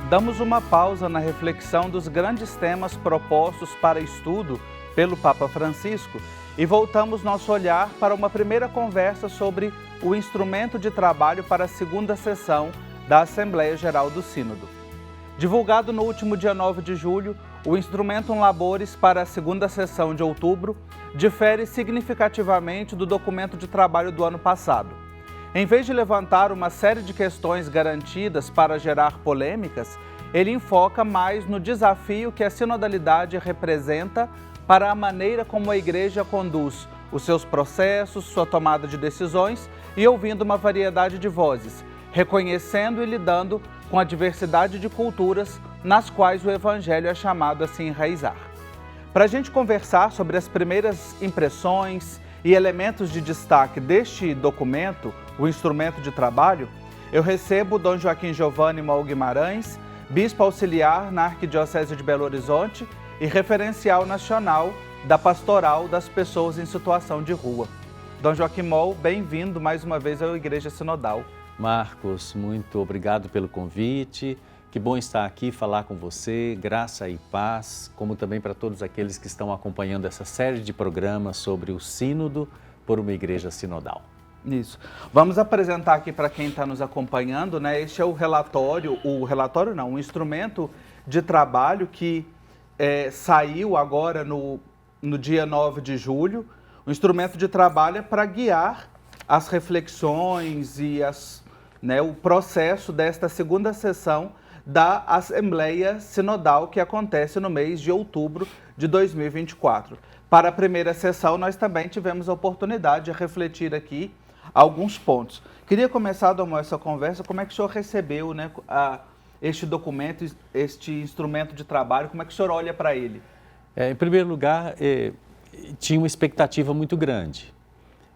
damos uma pausa na reflexão dos grandes temas propostos para estudo pelo Papa Francisco e voltamos nosso olhar para uma primeira conversa sobre o instrumento de trabalho para a segunda sessão da Assembleia Geral do Sínodo. Divulgado no último dia 9 de julho, o Instrumentum Laboris para a segunda sessão de outubro difere significativamente do documento de trabalho do ano passado. Em vez de levantar uma série de questões garantidas para gerar polêmicas, ele enfoca mais no desafio que a sinodalidade representa para a maneira como a Igreja conduz os seus processos, sua tomada de decisões e ouvindo uma variedade de vozes, reconhecendo e lidando com a diversidade de culturas nas quais o Evangelho é chamado a se enraizar. Para a gente conversar sobre as primeiras impressões e elementos de destaque deste documento, o instrumento de trabalho, eu recebo Dom Joaquim Giovanni Moll Guimarães, bispo auxiliar na Arquidiocese de Belo Horizonte e referencial nacional da Pastoral das Pessoas em Situação de Rua. Dom Joaquim Moll, bem-vindo mais uma vez à Igreja Sinodal. Marcos, muito obrigado pelo convite. Que bom estar aqui, falar com você, graça e paz, como também para todos aqueles que estão acompanhando essa série de programas sobre o Sínodo por uma Igreja Sinodal. Isso. Vamos apresentar aqui para quem está nos acompanhando, né? Este é o instrumento de trabalho que saiu agora no dia 9 de julho. O instrumento de trabalho é para guiar as reflexões e o processo desta segunda sessão da Assembleia Sinodal que acontece no mês de outubro de 2024. Para a primeira sessão, nós também tivemos a oportunidade de refletir aqui alguns pontos. Queria começar, Dom, essa conversa, como é que o senhor recebeu este documento, este instrumento de trabalho, como é que o senhor olha para ele? Em primeiro lugar, tinha uma expectativa muito grande.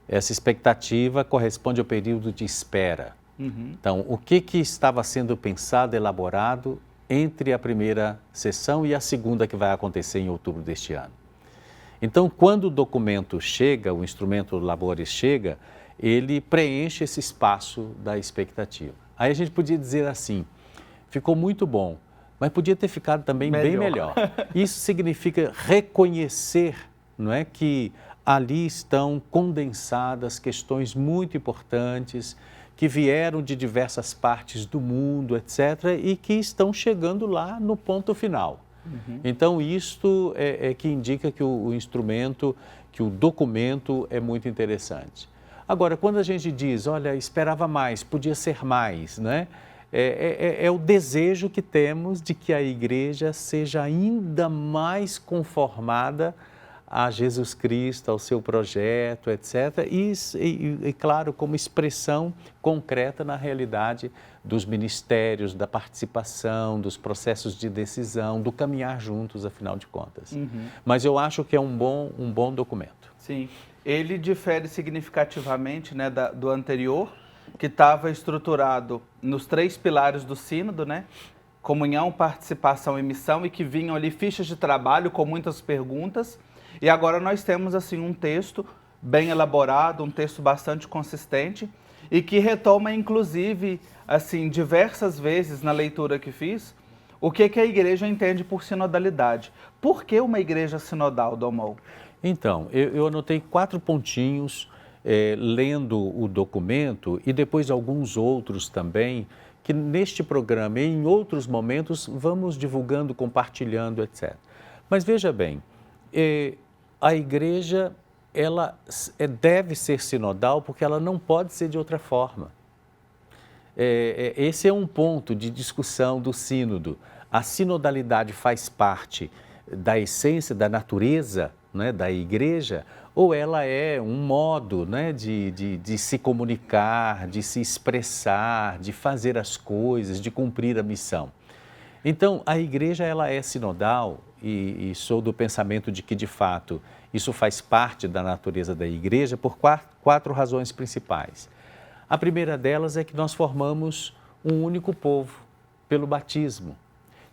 Essa expectativa corresponde ao período de espera. Então, o que estava sendo pensado, elaborado entre a primeira sessão e a segunda que vai acontecer em outubro deste ano. Então, quando o documento chega, o instrumento Laboris chega, ele preenche esse espaço da expectativa. Aí a gente podia dizer assim, ficou muito bom, mas podia ter ficado também bem melhor. Isso significa reconhecer, não é, que ali estão condensadas questões muito importantes, que vieram de diversas partes do mundo, etc., e que estão chegando lá no ponto final. Então, isto é que indica que o instrumento, que o documento é muito interessante. Agora, quando a gente diz, olha, esperava mais, podia ser mais, né? É o desejo que temos de que a Igreja seja ainda mais conformada a Jesus Cristo, ao seu projeto, etc. E claro, como expressão concreta na realidade dos ministérios, da participação, dos processos de decisão, do caminhar juntos, afinal de contas. Mas eu acho que é um bom documento. Sim, ele difere significativamente, né, do anterior, que estava estruturado nos 3 pilares do sínodo, né? Comunhão, participação e missão, e que vinham ali fichas de trabalho com muitas perguntas. E agora nós temos assim um texto bem elaborado, um texto bastante consistente e que retoma inclusive assim diversas vezes na leitura que fiz o que a Igreja entende por sinodalidade. Por que uma Igreja sinodal, Dom Moll? Então, eu anotei 4 pontinhos lendo o documento e depois alguns outros também que neste programa e em outros momentos vamos divulgando, compartilhando, etc. Mas veja bem, a Igreja ela deve ser sinodal porque ela não pode ser de outra forma. Esse é um ponto de discussão do sínodo. A sinodalidade faz parte da essência, da natureza, né, da Igreja, ou ela é um modo, né, de se comunicar, de se expressar, de fazer as coisas, de cumprir a missão. Então, a Igreja ela é sinodal e sou do pensamento de que, de fato, isso faz parte da natureza da Igreja por 4 razões principais. A primeira delas é que nós formamos um único povo pelo batismo.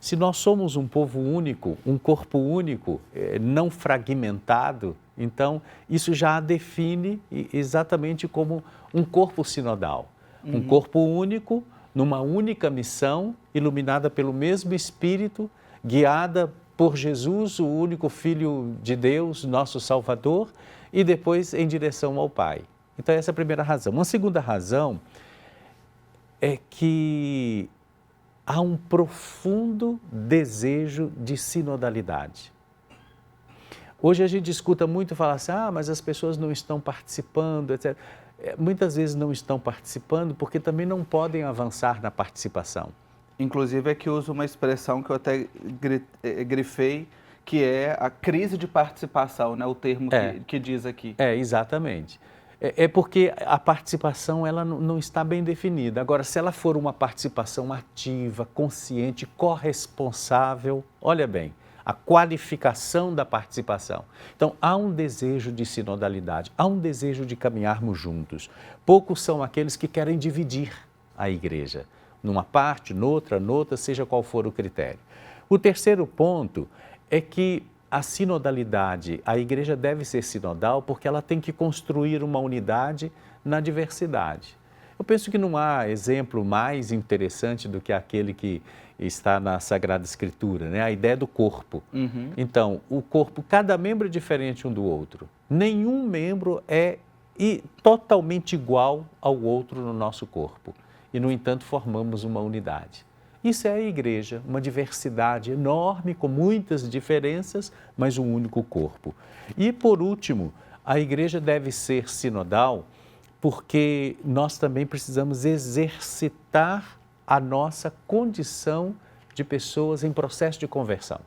Se nós somos um povo único, um corpo único, não fragmentado, então isso já a define exatamente como um corpo sinodal. Um corpo único, numa única missão, iluminada pelo mesmo Espírito, guiada por Jesus, o único Filho de Deus, nosso Salvador, e depois em direção ao Pai. Então essa é a primeira razão. Uma segunda razão é que há um profundo desejo de sinodalidade. Hoje a gente escuta muito falar assim, mas as pessoas não estão participando, etc. Muitas vezes não estão participando porque também não podem avançar na participação. Inclusive é que uso uma expressão que eu até grifei, que é a crise de participação, né? O termo que diz aqui. Exatamente. É porque a participação ela não está bem definida. Agora, se ela for uma participação ativa, consciente, corresponsável, olha bem, a qualificação da participação. Então, há um desejo de sinodalidade, há um desejo de caminharmos juntos. Poucos são aqueles que querem dividir a igreja, numa parte, noutra, seja qual for o critério. O terceiro ponto é que a sinodalidade, a igreja deve ser sinodal porque ela tem que construir uma unidade na diversidade. Eu penso que não há exemplo mais interessante do que aquele que está na Sagrada Escritura, né? A ideia do corpo. Então, o corpo, cada membro é diferente um do outro. Nenhum membro é totalmente igual ao outro no nosso corpo. E, no entanto, formamos uma unidade. Isso é a igreja, uma diversidade enorme, com muitas diferenças, mas um único corpo. E, por último, a igreja deve ser sinodal porque nós também precisamos exercitar a nossa condição de pessoas em processo de conversão.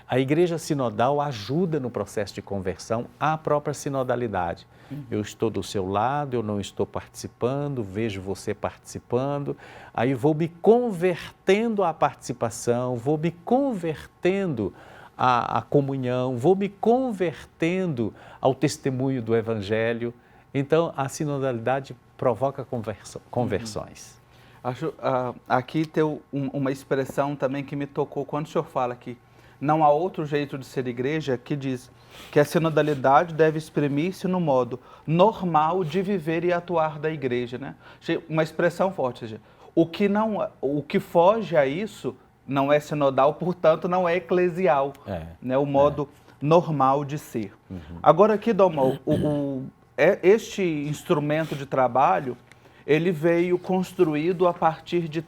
A igreja sinodal ajuda no processo de conversão à própria sinodalidade. Eu estou do seu lado, eu não estou participando, vejo você participando, aí vou me convertendo à participação, vou me convertendo à comunhão, vou me convertendo ao testemunho do Evangelho. Então, a sinodalidade provoca conversões. Acho, aqui tem uma expressão também que me tocou quando o senhor fala que não há outro jeito de ser igreja, que diz que a sinodalidade deve exprimir-se no modo normal de viver e atuar da igreja, né? Uma expressão forte, ou seja, o que foge a isso não é sinodal, portanto não é eclesial, né? O modo normal de ser. Agora aqui, Dalmau, este instrumento de trabalho, ele veio construído a partir de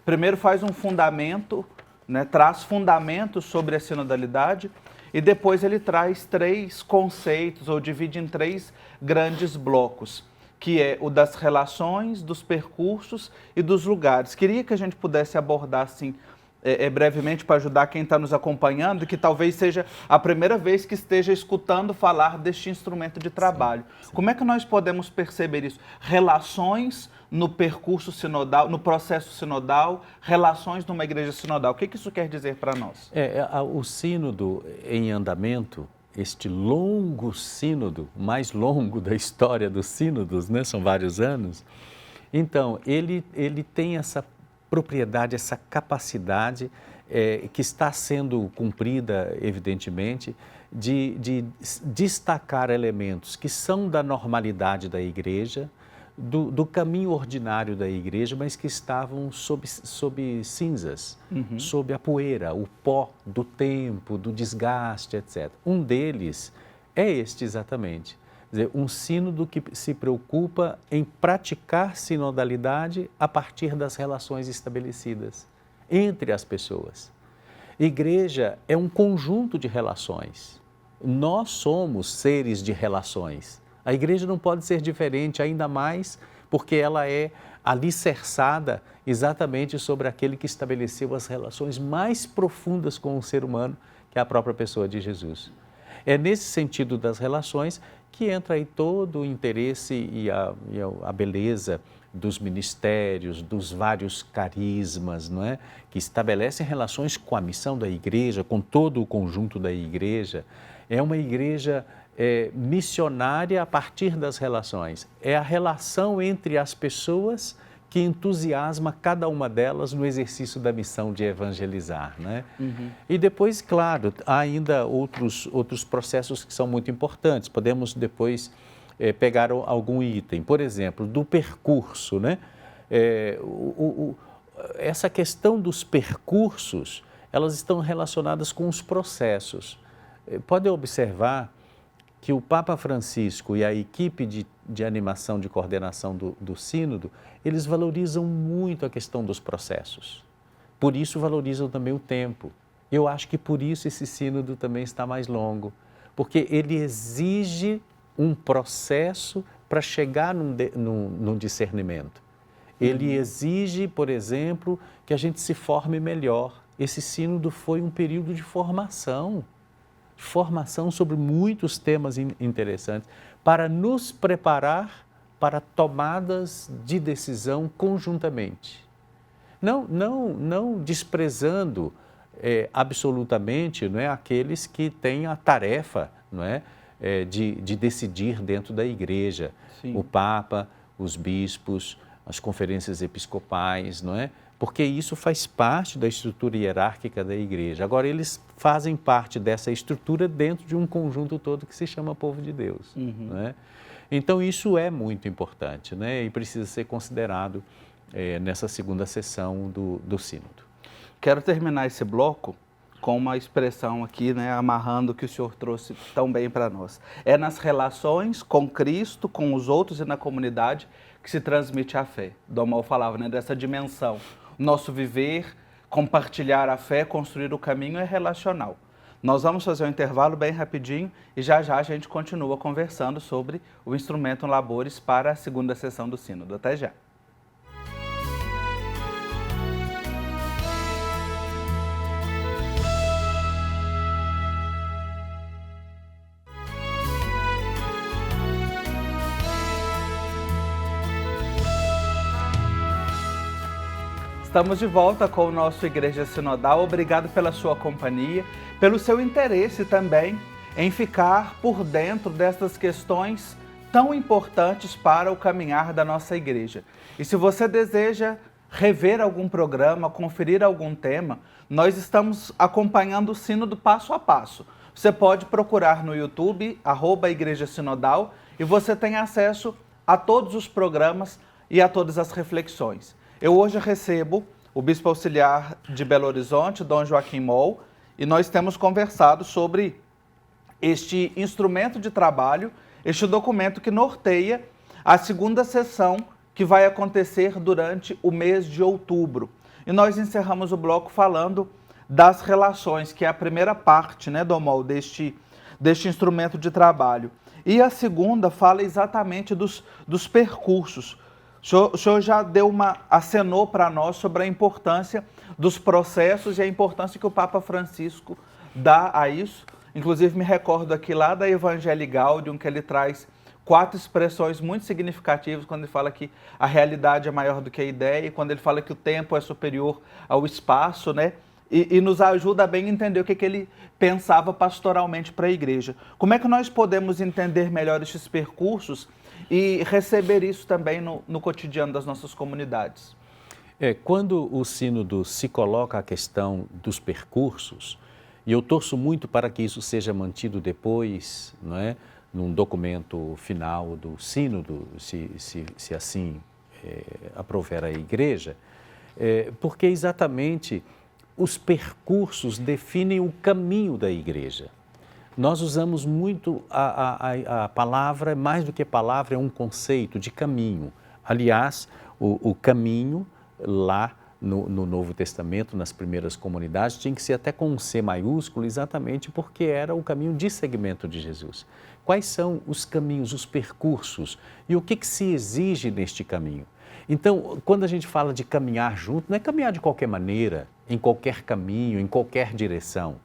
primeiro faz um fundamento, né, traz fundamentos sobre a sinodalidade e depois ele traz 3 conceitos, ou divide em 3 grandes blocos, que é o das relações, dos percursos e dos lugares. Queria que a gente pudesse abordar assim, brevemente, para ajudar quem está nos acompanhando, que talvez seja a primeira vez que esteja escutando falar deste instrumento de trabalho. Sim. Como é que nós podemos perceber isso? Relações no percurso sinodal, no processo sinodal, relações numa igreja sinodal. O que isso quer dizer para nós? O sínodo em andamento, este longo sínodo, mais longo da história dos sínodos, né? São vários anos. Então, ele tem essa propriedade, essa capacidade que está sendo cumprida, evidentemente, de destacar elementos que são da normalidade da igreja, do caminho ordinário da igreja, mas que estavam sob cinzas, sob a poeira, o pó do tempo, do desgaste, etc. Um deles é este exatamente. Quer dizer, um sínodo que se preocupa em praticar sinodalidade a partir das relações estabelecidas entre as pessoas. Igreja é um conjunto de relações. Nós somos seres de relações. A igreja não pode ser diferente, ainda mais porque ela é alicerçada exatamente sobre aquele que estabeleceu as relações mais profundas com o ser humano, que é a própria pessoa de Jesus. É nesse sentido das relações que entra aí todo o interesse e a beleza dos ministérios, dos vários carismas, não é? Que estabelecem relações com a missão da igreja, com todo o conjunto da igreja. É uma igreja missionária a partir das relações. É a relação entre as pessoas que entusiasma cada uma delas no exercício da missão de evangelizar, né? E depois, claro, há ainda outros processos que são muito importantes. Podemos depois pegar algum item, por exemplo, do percurso, né? Essa questão dos percursos, elas estão relacionadas com os processos. Pode observar que o Papa Francisco e a equipe de animação, de coordenação do Sínodo, eles valorizam muito a questão dos processos. Por isso valorizam também o tempo. Eu acho que por isso esse Sínodo também está mais longo, porque ele exige um processo para chegar num discernimento. Ele exige, por exemplo, que a gente se forme melhor. Esse sínodo foi um período de formação sobre muitos temas interessantes, para nos preparar para tomadas de decisão conjuntamente. Não desprezando absolutamente, não é, aqueles que têm a tarefa, não é, de decidir dentro da igreja. Sim. O Papa, os bispos, as conferências episcopais, não é? Porque isso faz parte da estrutura hierárquica da igreja. Agora, eles fazem parte dessa estrutura dentro de um conjunto todo que se chama povo de Deus. Não é? Então, isso é muito importante, né? E precisa ser considerado nessa segunda sessão do Sínodo. Quero terminar esse bloco com uma expressão aqui, né, amarrando o que o senhor trouxe tão bem para nós. É nas relações com Cristo, com os outros e na comunidade que se transmite a fé. Dom Mal falava, né, dessa dimensão. Nosso viver, compartilhar a fé, construir o caminho é relacional. Nós vamos fazer um intervalo bem rapidinho e já a gente continua conversando sobre o instrumento Labores para a segunda sessão do Sínodo. Até já. Estamos de volta com o nosso Igreja Sinodal. Obrigado pela sua companhia, pelo seu interesse também em ficar por dentro dessas questões tão importantes para o caminhar da nossa igreja. E se você deseja rever algum programa, conferir algum tema, nós estamos acompanhando o Sínodo passo a passo. Você pode procurar no YouTube, @Igreja Sinodal, e você tem acesso a todos os programas e a todas as reflexões. Eu hoje recebo o Bispo Auxiliar de Belo Horizonte, Dom Joaquim Moll, e nós temos conversado sobre este instrumento de trabalho, este documento que norteia a segunda sessão que vai acontecer durante o mês de outubro. E nós encerramos o bloco falando das relações, que é a primeira parte, né, Dom Moll, deste instrumento de trabalho. E a segunda fala exatamente dos percursos. O senhor já acenou para nós sobre a importância dos processos e a importância que o Papa Francisco dá a isso. Inclusive, me recordo aqui lá da Evangelii Gaudium, que ele traz 4 expressões muito significativas quando ele fala que a realidade é maior do que a ideia, e quando ele fala que o tempo é superior ao espaço, né? E nos ajuda a bem entender o que ele pensava pastoralmente para a igreja. Como é que nós podemos entender melhor esses percursos e receber isso também no cotidiano das nossas comunidades? Quando o Sínodo se coloca a questão dos percursos, e eu torço muito para que isso seja mantido depois, não é, num documento final do Sínodo, se assim aprover a Igreja, porque exatamente os percursos definem o caminho da Igreja. Nós usamos muito a palavra, mais do que palavra, é um conceito de caminho. Aliás, o caminho lá no Novo Testamento, nas primeiras comunidades, tinha que ser até com um C maiúsculo, exatamente porque era o caminho de seguimento de Jesus. Quais são os caminhos, os percursos e o que se exige neste caminho? Então, quando a gente fala de caminhar junto, não é caminhar de qualquer maneira, em qualquer caminho, em qualquer direção.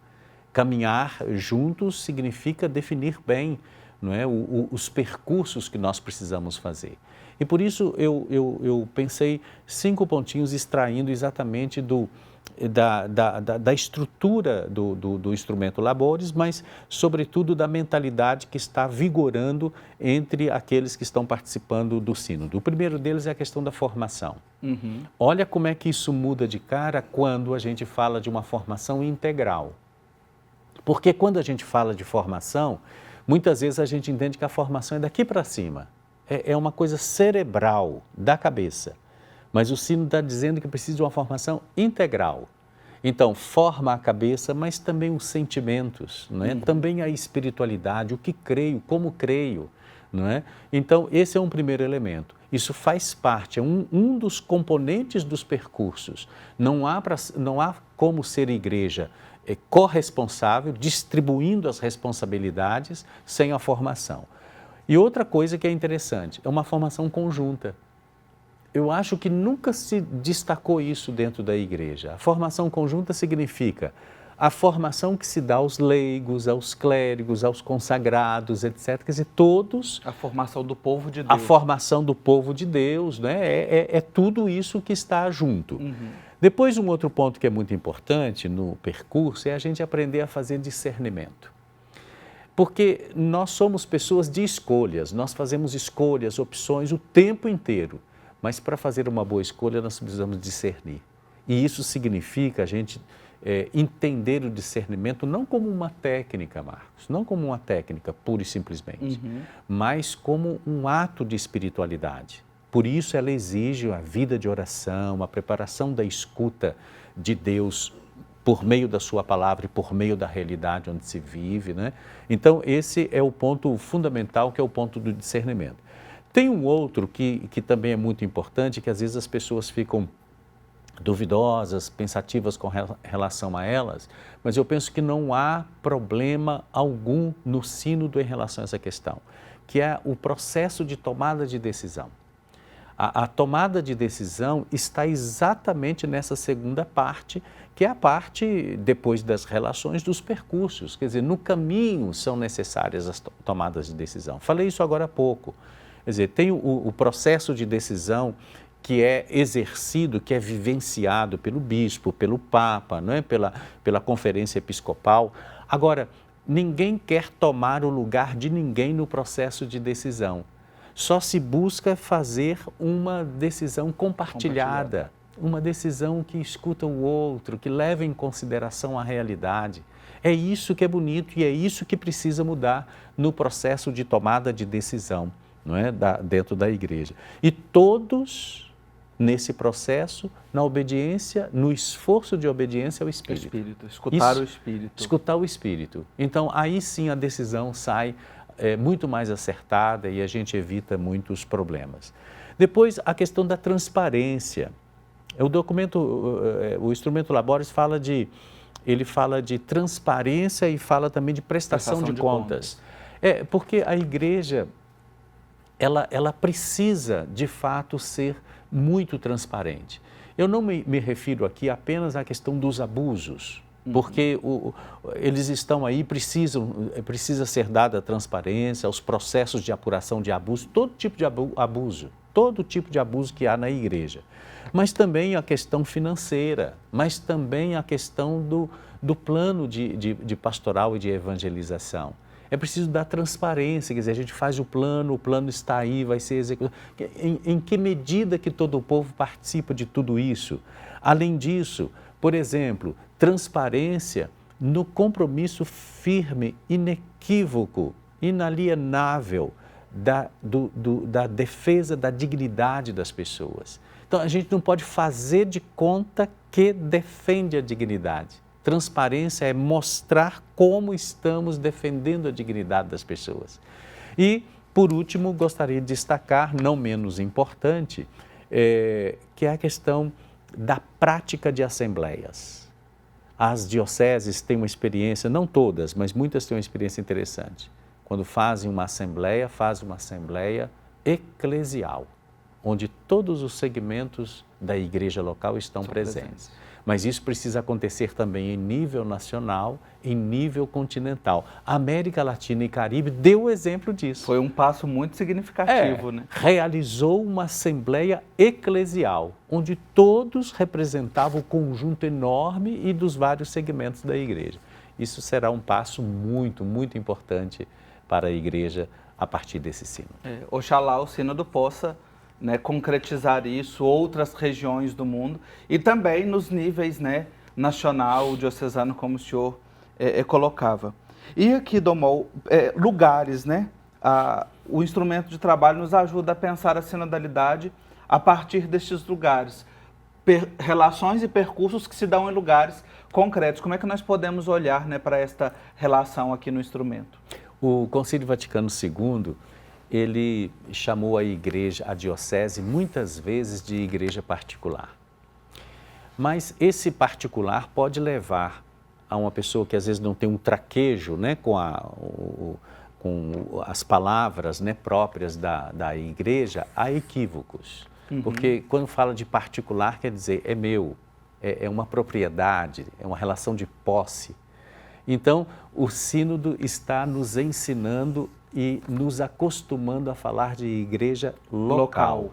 Caminhar juntos significa definir bem, não é, os percursos que nós precisamos fazer. E por isso eu pensei 5 pontinhos extraindo exatamente da estrutura do instrumento Labores, mas sobretudo da mentalidade que está vigorando entre aqueles que estão participando do Sínodo. O primeiro deles é a questão da formação. Olha como é que isso muda de cara quando a gente fala de uma formação integral. Porque quando a gente fala de formação, muitas vezes a gente entende que a formação é daqui para cima. É uma coisa cerebral, da cabeça. mas o sino está dizendo que precisa de uma formação integral. Então, forma a cabeça, mas também os sentimentos, não é? Também a espiritualidade, o que creio, como creio, não é? Então, esse é um primeiro elemento. Isso faz parte, é um dos componentes dos percursos. Não há como ser igreja corresponsável, distribuindo as responsabilidades sem a formação. E outra coisa que é interessante, é uma formação conjunta. Eu acho que nunca se destacou isso dentro da igreja. A formação conjunta significa a formação que se dá aos leigos, aos clérigos, aos consagrados, etc. Quer dizer, todos... A formação do povo de Deus. A formação do povo de Deus, né? É tudo isso que está junto. Depois, um outro ponto que é muito importante no percurso é a gente aprender a fazer discernimento. Porque nós somos pessoas de escolhas, nós fazemos escolhas, opções o tempo inteiro. Mas para fazer uma boa escolha, nós precisamos discernir. E isso significa a gente entender o discernimento não como uma técnica, Marcos, não como uma técnica pura e simplesmente, mas como um ato de espiritualidade. Por isso ela exige a vida de oração, a preparação da escuta de Deus por meio da sua palavra e por meio da realidade onde se vive, né? Então esse é o ponto fundamental, que é o ponto do discernimento. Tem um outro que também é muito importante, que às vezes as pessoas ficam duvidosas, pensativas com relação a elas, mas eu penso que não há problema algum no sínodo em relação a essa questão, que é o processo de tomada de decisão. A tomada de decisão está exatamente nessa segunda parte, que é a parte, depois das relações, dos percursos. Quer dizer, no caminho são necessárias as tomadas de decisão. Falei isso agora há pouco. Quer dizer, tem o processo de decisão que é exercido, que é vivenciado pelo bispo, pelo papa, não é? pela conferência episcopal. Agora, ninguém quer tomar o lugar de ninguém no processo de decisão. Só se busca fazer uma decisão compartilhada, uma decisão que escuta o outro, que leva em consideração a realidade. É isso que é bonito e é isso que precisa mudar no processo de tomada de decisão, não é? Dentro da igreja. E todos nesse processo, na obediência, no esforço de obediência ao Espírito. Escutar o Espírito. Escutar o Espírito. Então, aí sim a decisão sai muito mais acertada e a gente evita muitos problemas. Depois, a questão da transparência. O instrumento Labores fala de transparência e fala também de prestação de contas. Porque a igreja, ela precisa, de fato, ser muito transparente. Eu não me refiro aqui apenas à questão dos abusos, porque eles estão aí, precisa ser dada a transparência, aos processos de apuração de abuso, todo tipo de abuso que há na igreja. Mas também a questão financeira, mas também a questão do plano de pastoral e de evangelização. É preciso dar transparência, quer dizer, a gente faz o plano está aí, vai ser executado. Em que medida que todo o povo participa de tudo isso? Além disso, por exemplo, transparência no compromisso firme, inequívoco, inalienável da defesa da dignidade das pessoas. Então, a gente não pode fazer de conta que defende a dignidade. Transparência é mostrar como estamos defendendo a dignidade das pessoas. E, por último, gostaria de destacar, não menos importante, que é a questão da prática de assembleias. As dioceses têm uma experiência, não todas, mas muitas têm uma experiência interessante. Quando fazem uma assembleia eclesial, onde todos os segmentos da igreja local estão presentes. Mas isso precisa acontecer também em nível nacional, em nível continental. A América Latina e Caribe deu o exemplo disso. Foi um passo muito significativo, né? Realizou uma assembleia eclesial, onde todos representavam o conjunto enorme e dos vários segmentos da igreja. Isso será um passo muito, muito importante para a igreja a partir desse sínodo. Oxalá o sínodo possa concretizar isso, outras regiões do mundo e também nos níveis nacional, diocesano, como o senhor colocava. E aqui, Dom Mol, lugares, o instrumento de trabalho nos ajuda a pensar a sinodalidade a partir destes lugares, relações e percursos que se dão em lugares concretos. Como é que nós podemos olhar, né, para esta relação aqui no instrumento? O Concílio Vaticano II, ele chamou a igreja, a diocese, muitas vezes de igreja particular. Mas esse particular pode levar a uma pessoa que às vezes não tem um traquejo, né, com as palavras, né, próprias da igreja, a equívocos. Porque quando fala de particular, quer dizer, é meu, é uma propriedade, é uma relação de posse. Então, o sínodo está nos ensinando e nos acostumando a falar de igreja local.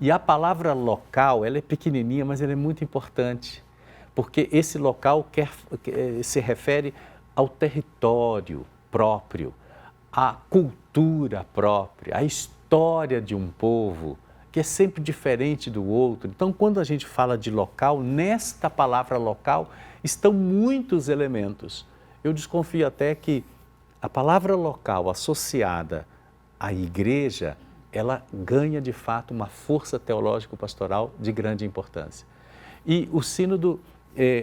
E a palavra local, ela é pequenininha, mas ela é muito importante, porque esse local se refere ao território próprio, à cultura própria, à história de um povo, que é sempre diferente do outro. Então, quando a gente fala de local, nesta palavra local estão muitos elementos. Eu desconfio até que a palavra local associada à igreja, ela ganha de fato uma força teológico-pastoral de grande importância. E o sínodo,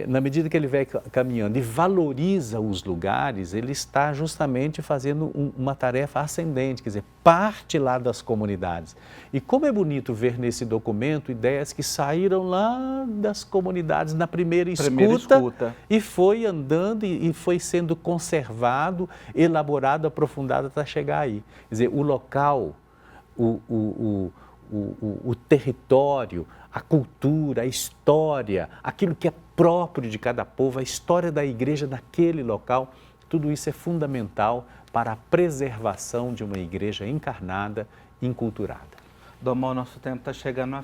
na medida que ele vai caminhando e valoriza os lugares, ele está justamente fazendo uma tarefa ascendente, quer dizer, parte lá das comunidades. E como é bonito ver nesse documento ideias que saíram lá das comunidades na primeira escuta. E foi andando e foi sendo conservado, elaborado, aprofundado até chegar aí. Quer dizer, o local, o território, a cultura, a história, aquilo que é próprio de cada povo, a história da igreja naquele local, tudo isso é fundamental para a preservação de uma igreja encarnada, enculturada. Dom Mauro, nosso tempo está chegando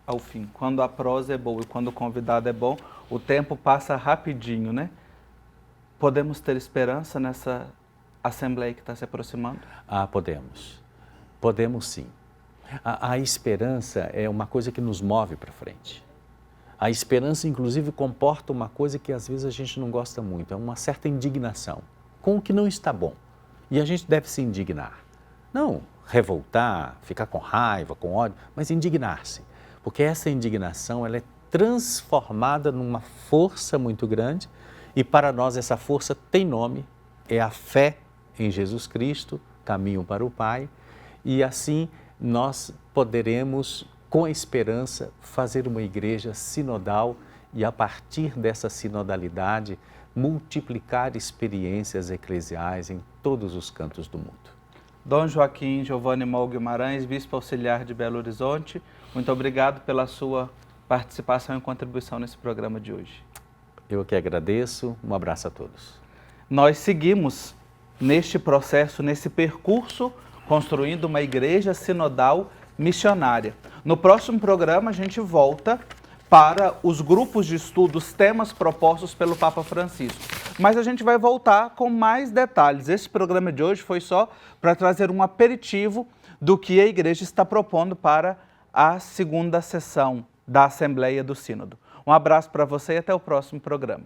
ao fim. Quando a prosa é boa e quando o convidado é bom, o tempo passa rapidinho, né? Podemos ter esperança nessa assembleia que está se aproximando? Ah, podemos. Podemos sim. A esperança é uma coisa que nos move para frente. A esperança, inclusive, comporta uma coisa que às vezes a gente não gosta muito, é uma certa indignação com o que não está bom. E a gente deve se indignar. Não revoltar, ficar com raiva, com ódio, mas indignar-se. Porque essa indignação ela é transformada numa força muito grande e para nós essa força tem nome, é a fé em Jesus Cristo, caminho para o Pai, e assim nós poderemos, com esperança, fazer uma igreja sinodal e, a partir dessa sinodalidade, multiplicar experiências eclesiais em todos os cantos do mundo. Dom Joaquim Giovanni Moll Guimarães, Bispo Auxiliar de Belo Horizonte, muito obrigado pela sua participação e contribuição nesse programa de hoje. Eu que agradeço, um abraço a todos. Nós seguimos neste processo, nesse percurso, construindo uma igreja sinodal missionária. No próximo programa a gente volta para os grupos de estudos, temas propostos pelo Papa Francisco. Mas a gente vai voltar com mais detalhes. Esse programa de hoje foi só para trazer um aperitivo do que a igreja está propondo para a segunda sessão da Assembleia do Sínodo. Um abraço para você e até o próximo programa.